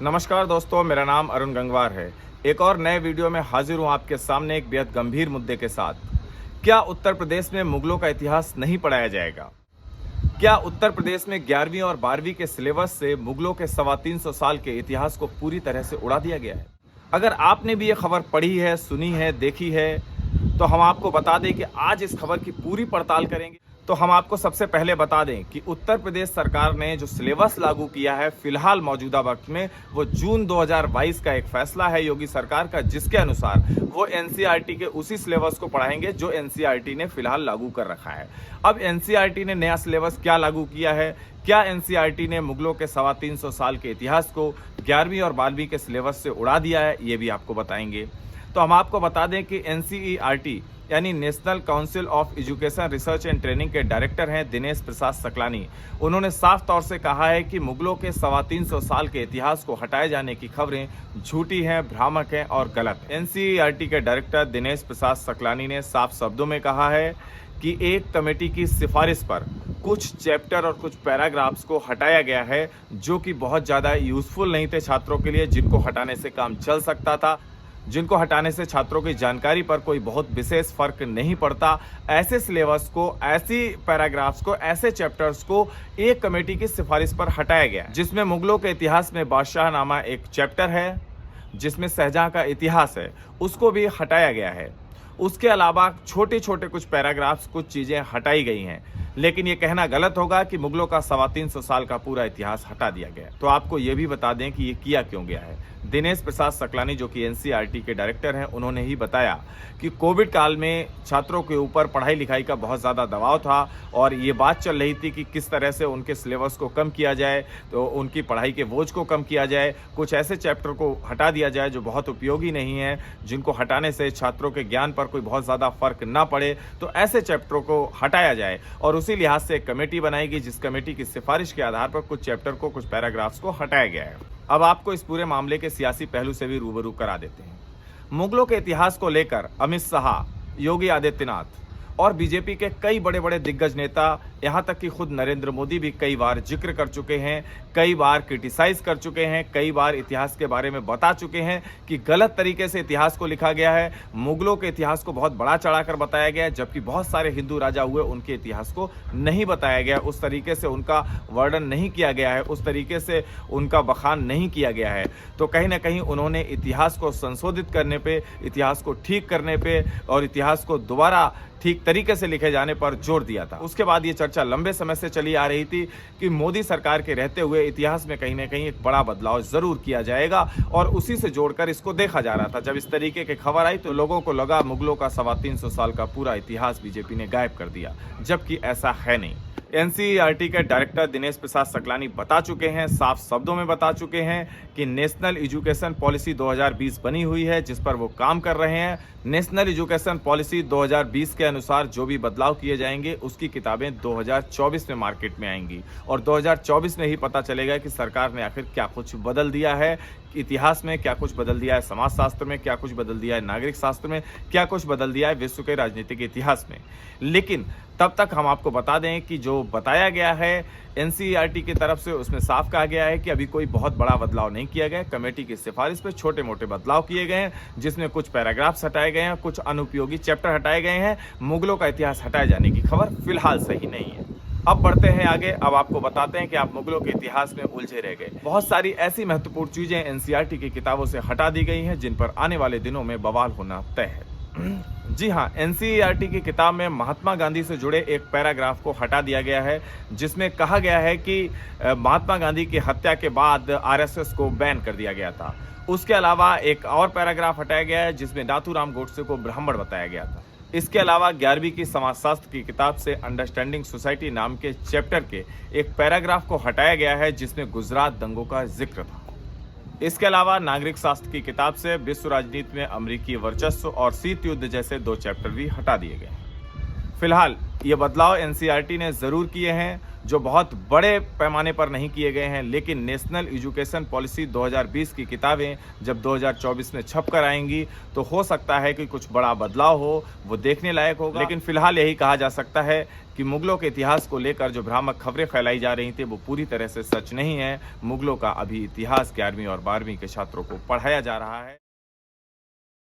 नमस्कार दोस्तों, मेरा नाम अरुण गंगवार है। एक और नए वीडियो में हाजिर हूँ आपके सामने एक बेहद गंभीर मुद्दे के साथ। क्या उत्तर प्रदेश में मुगलों का इतिहास नहीं पढ़ाया जाएगा? क्या उत्तर प्रदेश में 11वीं और 12वीं के सिलेबस से मुगलों के 350 साल के इतिहास को पूरी तरह से उड़ा दिया गया है? अगर आपने भी ये खबर पढ़ी है, सुनी है, देखी है, तो हम आपको बता दें कि आज इस खबर की पूरी पड़ताल करेंगे। तो हम आपको सबसे पहले बता दें कि उत्तर प्रदेश सरकार ने जो सिलेबस लागू किया है फिलहाल मौजूदा वक्त में, वो जून 2022 का एक फैसला है योगी सरकार का, जिसके अनुसार वो एनसीईआरटी के उसी सिलेबस को पढ़ाएंगे जो एनसीईआरटी ने फिलहाल लागू कर रखा है। अब एनसीईआरटी ने नया सिलेबस क्या लागू किया है? क्या एनसीईआरटी ने मुगलों के 350 साल के इतिहास को 11वीं और 12वीं के सिलेबस से उड़ा दिया है? ये भी आपको बताएंगे। तो हम आपको बता दें कि एनसीईआरटी यानी national council of education research and training के डायरेक्टर हैं दिनेश प्रसाद सकलानी। उन्होंने साफ तौर से कहा है कि मुगलों के 350 साल के इतिहास को हटाए जाने की खबरें झूठी हैं, भ्रामक हैं और गलत। एनसीईआरटी के डायरेक्टर दिनेश प्रसाद सकलानी ने साफ शब्दों में कहा है कि एक कमेटी की सिफारिश पर कुछ चैप्टर और कुछ पैराग्राफ्स को हटाया गया है जो कि बहुत ज़्यादा यूजफुल नहीं थे छात्रों के लिए, जिनको हटाने से काम चल सकता था, जिनको हटाने से छात्रों की जानकारी पर कोई बहुत विशेष फर्क नहीं पड़ता। ऐसे सिलेबस को, ऐसी पैराग्राफ्स को, ऐसे चैप्टर्स को एक कमेटी की सिफारिश पर हटाया गया, जिसमें मुगलों के इतिहास में बादशाहनामा एक चैप्टर है, जिसमें शाहजहां का इतिहास है, उसको भी हटाया गया है। उसके अलावा छोटे छोटे कुछ पैराग्राफ्स, कुछ चीज़ें हटाई गई हैं, लेकिन ये कहना गलत होगा कि मुगलों का 350 साल का पूरा इतिहास हटा दिया गया। तो आपको ये भी बता दें कि ये किया क्यों गया है। दिनेश प्रसाद सकलानी जो कि एनसीईआरटी के डायरेक्टर हैं, उन्होंने ही बताया कि कोविड काल में छात्रों के ऊपर पढ़ाई लिखाई का बहुत ज़्यादा दबाव था और ये बात चल रही थी कि किस तरह से उनके सिलेबस को कम किया जाए, तो उनकी पढ़ाई के बोझ को कम किया जाए, कुछ ऐसे चैप्टर को हटा दिया जाए जो बहुत उपयोगी नहीं है, जिनको हटाने से छात्रों के ज्ञान पर कोई बहुत ज़्यादा फर्क ना पड़े, तो ऐसे चैप्टरों को हटाया जाए। और उसी लिहाज से एक कमेटी बनाएगी, जिस कमेटी की सिफारिश के आधार पर कुछ चैप्टर को, कुछ पैराग्राफ्स को हटाया गया है। अब आपको इस पूरे मामले के सियासी पहलू से भी रूबरू करा देते हैं। मुगलों के इतिहास को लेकर अमित शाह, योगी आदित्यनाथ और बीजेपी के कई बड़े बड़े दिग्गज नेता, यहाँ तक कि खुद नरेंद्र मोदी भी कई बार जिक्र कर चुके हैं, कई बार क्रिटिसाइज कर चुके हैं, कई बार इतिहास के बारे में बता चुके हैं कि गलत तरीके से इतिहास को लिखा गया है। मुगलों के इतिहास को बहुत बड़ा चढ़ाकर बताया गया है, जबकि बहुत सारे हिंदू राजा हुए, उनके इतिहास को नहीं बताया गया, उस तरीके से उनका वर्णन नहीं किया गया है, उस तरीके से उनका बखान नहीं किया गया है। तो कहीं ना कहीं उन्होंने इतिहास को संशोधित करने पे, इतिहास को ठीक करने पे और इतिहास को दोबारा ठीक तरीके से लिखे जाने पर जोर दिया था। उसके बाद ये चर्चा लंबे समय से चली आ रही थी कि मोदी सरकार के रहते हुए इतिहास में कहीं ना कहीं एक बड़ा बदलाव जरूर किया जाएगा, और उसी से जोड़कर इसको देखा जा रहा था। जब इस तरीके की खबर आई तो लोगों को लगा मुगलों का 350 साल का पूरा इतिहास बीजेपी ने गायब कर दिया, जबकि ऐसा है नहीं। एनसीईआरटी के डायरेक्टर दिनेश प्रसाद सकलानी बता चुके हैं, साफ शब्दों में बता चुके हैं कि नेशनल एजुकेशन पॉलिसी 2020 बनी हुई है, जिस पर वो काम कर रहे हैं। नेशनल एजुकेशन पॉलिसी 2020 के अनुसार जो भी बदलाव किए जाएंगे, उसकी किताबें 2024 में मार्केट में आएंगी, और 2024 में ही पता चलेगा कि सरकार ने आखिर क्या कुछ बदल दिया है इतिहास में, क्या कुछ बदल दिया है समाजशास्त्र में, क्या कुछ बदल दिया है नागरिक शास्त्र में, क्या कुछ बदल दिया है विश्व के राजनीतिक इतिहास में। लेकिन तब तक हम आपको बता दें कि जो बताया गया है एनसीईआरटी की तरफ से, उसमें साफ कहा गया है कि अभी कोई बहुत बड़ा बदलाव नहीं किया गया। कमेटी की सिफारिश पे छोटे मोटे बदलाव किए गए हैं, जिसमें कुछ पैराग्राफ्स हटाए गए हैं, कुछ अनुपयोगी चैप्टर हटाए गए हैं। मुगलों का इतिहास हटाए जाने की खबर फिलहाल सही नहीं है। अब बढ़ते हैं आगे। अब आपको बताते हैं कि आप मुगलों के इतिहास में उलझे रह गए। बहुत सारी ऐसी महत्वपूर्ण चीजें एनसीईआरटी की किताबों से हटा दी गई हैं, जिन पर आने वाले दिनों में बवाल होना तय है। जी हाँ, एनसीईआरटी की किताब में महात्मा गांधी से जुड़े एक पैराग्राफ को हटा दिया गया है, जिसमें कहा गया है कि महात्मा गांधी की हत्या के बाद आरएसएस को बैन कर दिया गया था। उसके अलावा एक और पैराग्राफ हटाया गया है, जिसमें नाथूराम गोडसे को ब्राह्मण बताया गया था। इसके अलावा 11वीं की समाजशास्त्र की किताब से अंडरस्टैंडिंग सोसाइटी नाम के चैप्टर के एक पैराग्राफ को हटाया गया है, जिसमें गुजरात दंगों का जिक्र था। इसके अलावा नागरिक शास्त्र की किताब से विश्व राजनीति में अमेरिकी वर्चस्व और शीत युद्ध जैसे 2 चैप्टर भी हटा दिए गए। फिलहाल ये बदलाव एनसीईआरटी ने जरूर किए हैं, जो बहुत बड़े पैमाने पर नहीं किए गए हैं, लेकिन नेशनल एजुकेशन पॉलिसी 2020 की किताबें जब 2024 में छप कर आएंगी तो हो सकता है कि कुछ बड़ा बदलाव हो, वो देखने लायक होगा। लेकिन फिलहाल यही कहा जा सकता है कि मुगलों के इतिहास को लेकर जो भ्रामक खबरें फैलाई जा रही थी वो पूरी तरह से सच नहीं है। मुगलों का अभी इतिहास 11वीं और 12वीं के छात्रों को पढ़ाया जा रहा है।